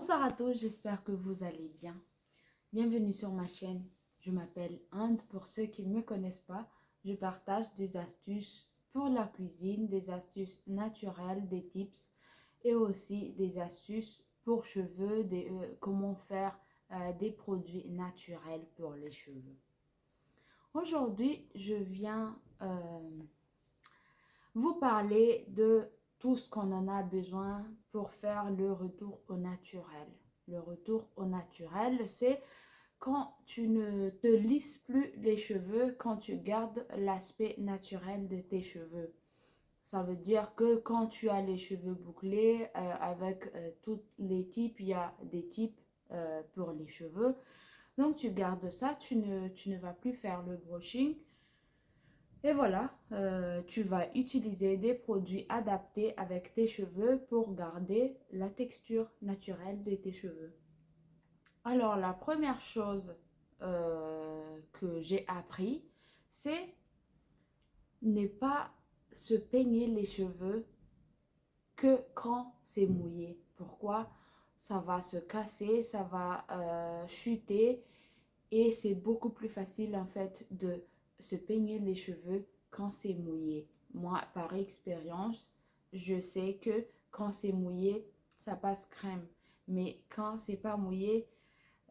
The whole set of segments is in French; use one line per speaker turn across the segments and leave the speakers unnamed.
Bonsoir à tous, j'espère que vous allez bien. Bienvenue sur ma chaîne. Je m'appelle Inde. Pour ceux qui ne me connaissent pas, je partage des astuces pour la cuisine, des astuces naturelles, des tips et aussi des astuces pour cheveux, comment faire des produits naturels pour les cheveux. Aujourd'hui, je viens vous parler de tout ce qu'on en a besoin pour faire le retour au naturel. Le retour au naturel, c'est quand tu ne te lisses plus les cheveux, quand tu gardes l'aspect naturel de tes cheveux. Ça veut dire que quand tu as les cheveux bouclés, avec tous les types, il y a des types pour les cheveux. Donc tu gardes ça, tu ne vas plus faire le brushing. Et voilà, tu vas utiliser des produits adaptés avec tes cheveux pour garder la texture naturelle de tes cheveux. Alors, la première chose que j'ai appris, c'est ne pas se peigner les cheveux que quand c'est mouillé. Pourquoi? Ça va se casser, ça va chuter et c'est beaucoup plus facile en fait de se peigner les cheveux quand c'est mouillé. Moi, par expérience, je sais que quand c'est mouillé, ça passe crème. Mais quand c'est pas mouillé,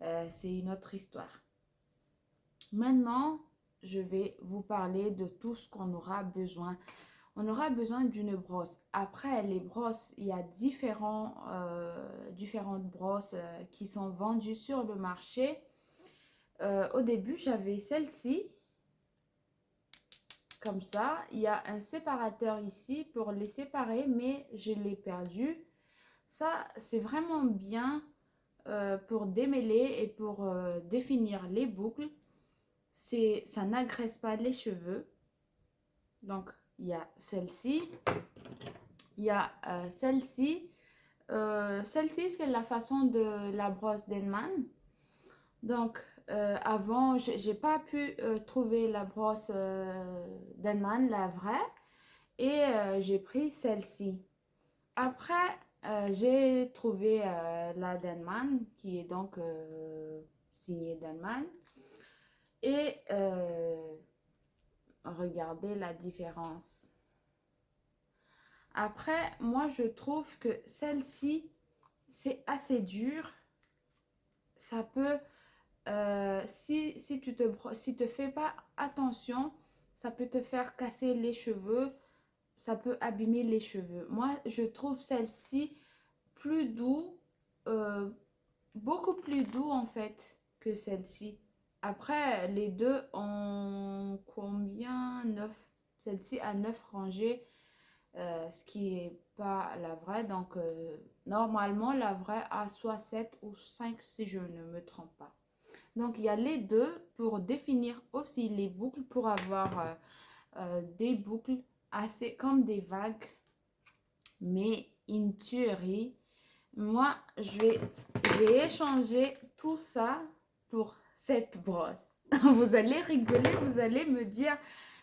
c'est une autre histoire. Maintenant, je vais vous parler de tout ce qu'on aura besoin. On aura besoin d'une brosse. Après, les brosses, il y a différentes brosses qui sont vendues sur le marché. Au début, j'avais celle-ci, comme ça. Il y a un séparateur ici pour les séparer, mais je l'ai perdu. Ça, c'est vraiment bien pour démêler et pour définir les boucles. Ça n'agresse pas les cheveux. Donc, il y a celle-ci. Il y a celle-ci. Celle-ci, c'est la façon de la brosse Denman. Donc, avant, j'ai pas pu trouver la brosse Denman, la vraie. Et j'ai pris celle-ci. Après, j'ai trouvé la Denman, qui est donc signée Denman. Et regardez la différence. Après, moi, je trouve que celle-ci, c'est assez dur. Ça peut, si tu te fais pas attention, ça peut te faire casser les cheveux. Ça peut abîmer les cheveux. Moi, je trouve celle-ci plus doux, euh, beaucoup plus doux en fait que celle-ci. Après, les deux ont combien? 9. Celle-ci a 9 rangées, ce qui n'est pas la vraie. Donc, normalement, la vraie a soit 7 ou 5 si je ne me trompe pas. Donc, il y a les deux pour définir aussi les boucles, pour avoir des boucles assez comme des vagues, mais une tuerie. Moi, je vais échanger tout ça pour cette brosse. Vous allez rigoler, vous allez me dire,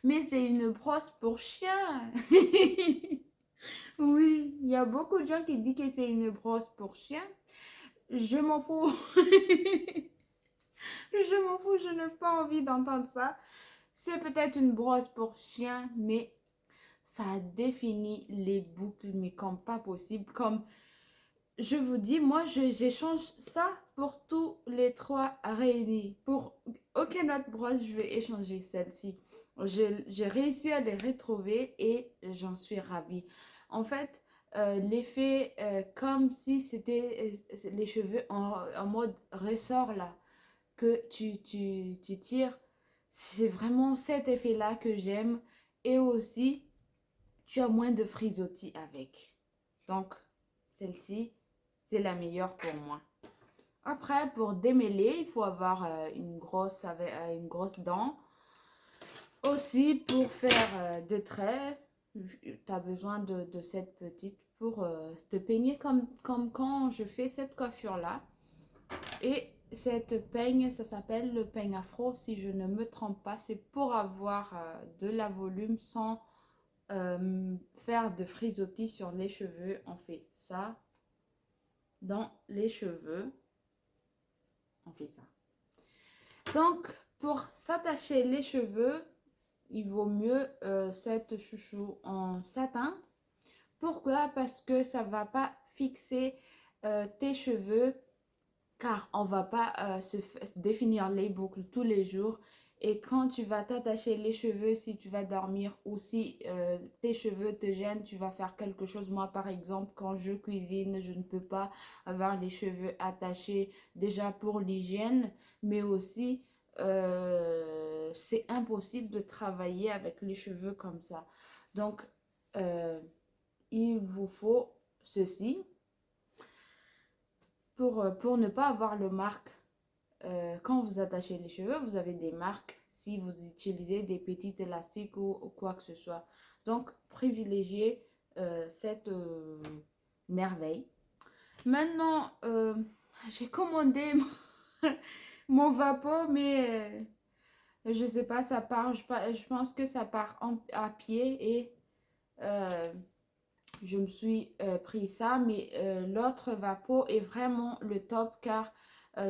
mais c'est une brosse pour chien. Oui, il y a beaucoup de gens qui disent que c'est une brosse pour chien. Je m'en fous. Je m'en fous, je n'ai pas envie d'entendre ça. C'est peut-être une brosse pour chien, mais ça définit les boucles, mais comme pas possible. Comme je vous dis, moi, j'échange ça pour tous les trois réunis. Pour aucune autre brosse, je vais échanger celle-ci. J'ai réussi à les retrouver et j'en suis ravie. En fait, l'effet comme si c'était les cheveux en mode ressort là, que tu tires. C'est vraiment cet effet-là que j'aime. Et aussi, tu as moins de frisottis avec. Donc, celle-ci, c'est la meilleure pour moi. Après, pour démêler, il faut avoir une grosse dent. Aussi, pour faire des traits, tu as besoin de cette petite pour te peigner comme quand je fais cette coiffure-là. Et cette peigne, ça s'appelle le peigne afro, si je ne me trompe pas. C'est pour avoir de la volume sans faire de frisottis sur les cheveux. On fait ça. dans les cheveux. On fait ça. Donc, pour s'attacher les cheveux, il vaut mieux cette chouchou en satin. Pourquoi? Parce que ça ne va pas fixer tes cheveux, car on ne va pas définir les boucles tous les jours. Et quand tu vas t'attacher les cheveux, si tu vas dormir ou si tes cheveux te gênent, tu vas faire quelque chose. Moi, par exemple, quand je cuisine, je ne peux pas avoir les cheveux attachés déjà pour l'hygiène, mais aussi c'est impossible de travailler avec les cheveux comme ça. Donc, euh, il vous faut ceci pour ne pas avoir le marque. Quand vous attachez les cheveux, vous avez des marques si vous utilisez des petits élastiques ou quoi que ce soit. Donc, privilégiez cette merveille. Maintenant, j'ai commandé mon vapeau, mais je sais pas, ça part, je pense que ça part à pied et euh, je me suis pris ça, mais l'autre vapeau est vraiment le top car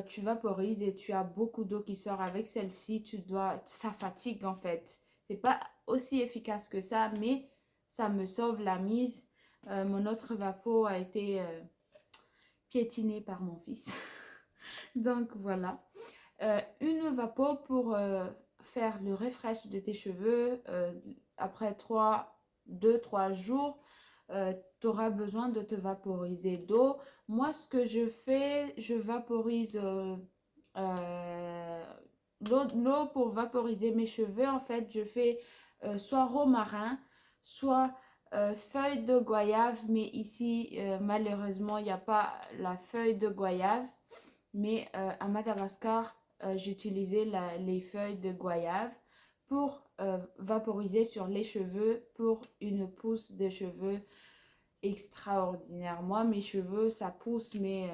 tu vaporises et tu as beaucoup d'eau qui sort avec celle-ci. Ça fatigue en fait. C'est pas aussi efficace que ça, mais ça me sauve la mise. Mon autre vapeau a été piétiné par mon fils. Donc voilà. Une vapeau pour faire le refresh de tes cheveux après 2-3 jours. Tu auras besoin de te vaporiser d'eau. Moi, ce que je fais, je vaporise euh, l'eau pour vaporiser mes cheveux. En fait, je fais soit romarin, soit feuille de goyave. Mais ici, malheureusement, il n'y a pas la feuille de goyave. Mais à Madagascar, j'utilisais les feuilles de goyave pour vaporiser sur les cheveux pour une pousse de cheveux extraordinaire. Moi, mes cheveux, ça pousse, mais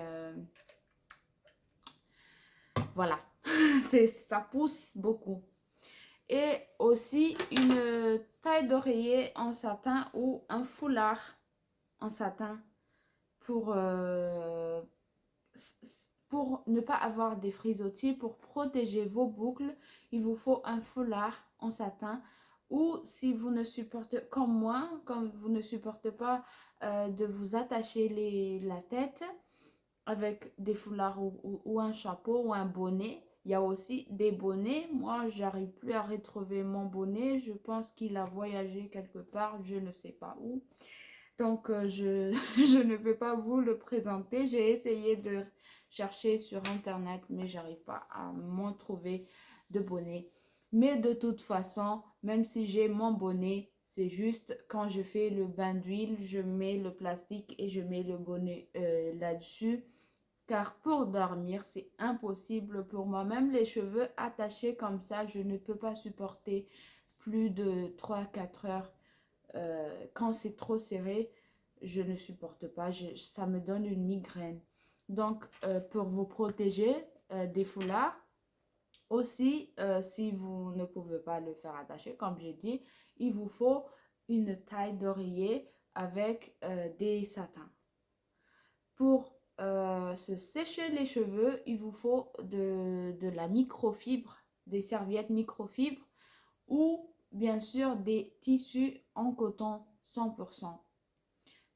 voilà, ça pousse beaucoup. Et aussi une taille d'oreiller en satin ou un foulard en satin pour, pour ne pas avoir des frisottis. Pour protéger vos boucles, il vous faut un foulard en satin. Ou si vous ne supportez, comme moi, comme vous ne supportez pas de vous attacher la tête avec des foulards ou un chapeau ou un bonnet. Il y a aussi des bonnets. Moi, j'arrive plus à retrouver mon bonnet. Je pense qu'il a voyagé quelque part, je ne sais pas où. Donc, je ne peux pas vous le présenter. J'ai essayé de chercher sur Internet, mais j'arrive pas à m'en trouver de bonnet. Mais de toute façon, même si j'ai mon bonnet, c'est juste quand je fais le bain d'huile, je mets le plastique et je mets le bonnet là-dessus. Car pour dormir, c'est impossible pour moi. Même les cheveux attachés comme ça, je ne peux pas supporter plus de 3-4 heures. Quand c'est trop serré, je ne supporte pas. Ça me donne une migraine. Donc, pour vous protéger des foulards, aussi, si vous ne pouvez pas le faire attacher, comme j'ai dit, il vous faut une taille d'oreiller avec des satins. Pour se sécher les cheveux, il vous faut de la microfibre, des serviettes microfibres ou bien sûr des tissus en coton 100%.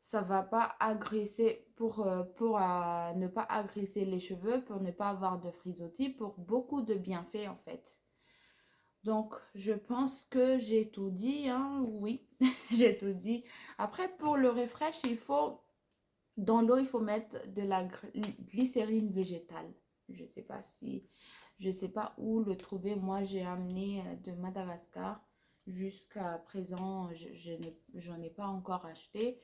Ça va pas agresser pour ne pas agresser les cheveux, pour ne pas avoir de frisottis, pour beaucoup de bienfaits en fait. Donc, je pense que j'ai tout dit, hein? Oui, j'ai tout dit. Après, pour le refresh, dans l'eau, il faut mettre de la glycérine végétale. Je sais pas où le trouver. Moi, j'ai amené de Madagascar. Jusqu'à présent, j'en ai pas encore acheté.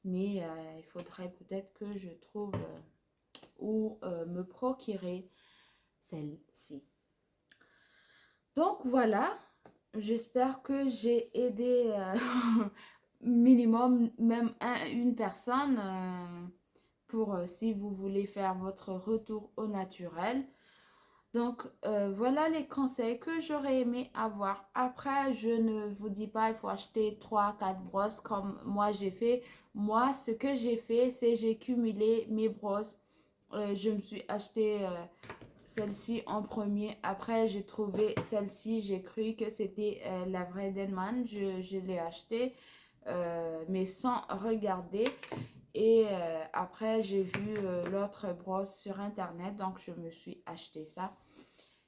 Mais il faudrait peut-être que je trouve où me procurer celle-ci. Donc voilà, j'espère que j'ai aidé minimum même une personne pour si vous voulez faire votre retour au naturel. Donc voilà les conseils que j'aurais aimé avoir. Après, je ne vous dis pas il faut acheter 3-4 brosses comme moi j'ai fait. Moi, ce que j'ai fait, c'est j'ai cumulé mes brosses. Je me suis acheté celle-ci en premier. Après, j'ai trouvé celle-ci. J'ai cru que c'était la vraie Denman. Je l'ai achetée, mais sans regarder. Et après, j'ai vu l'autre brosse sur Internet. Donc, je me suis acheté ça.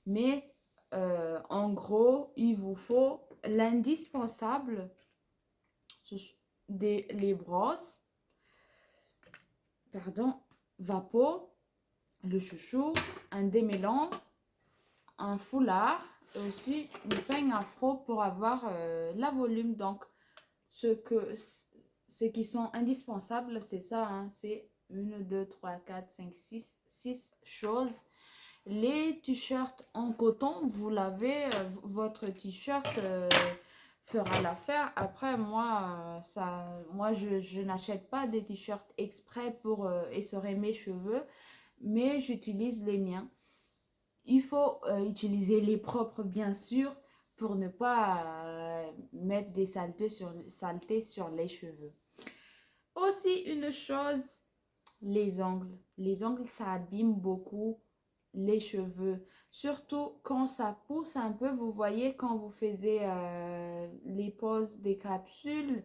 Mais en gros, il vous faut l'indispensable, les brosses, pardon, Vapo, le chouchou, un démêlant, un foulard et aussi une peigne afro pour avoir la volume. Donc, ce qui sont indispensables, c'est ça, hein, c'est 1, 2, 3, 4, 5, 6 choses. Les t-shirts en coton, vous l'avez, votre t-shirt fera l'affaire. Après, moi je n'achète pas des t-shirts exprès pour essorer mes cheveux, mais j'utilise les miens. Il faut utiliser les propres, bien sûr, pour ne pas mettre des saletés sur les cheveux. Aussi, une chose, les ongles. Les ongles, ça abîme beaucoup les cheveux. Surtout quand ça pousse un peu. Vous voyez, quand vous faisiez les poses des capsules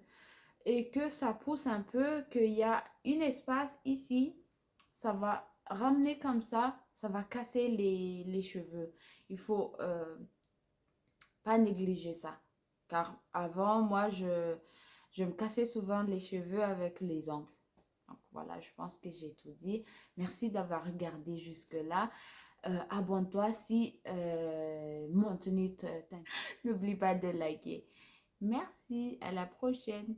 et que ça pousse un peu, qu'il y a un espace ici, ça va ramener comme ça va casser les cheveux. Il faut pas négliger ça. Car avant, moi, je me cassais souvent les cheveux avec les ongles. Donc voilà, je pense que j'ai tout dit. Merci d'avoir regardé jusque-là. Abonne-toi si mon tenue t'intéresse. N'oublie pas de liker. Merci, à la prochaine.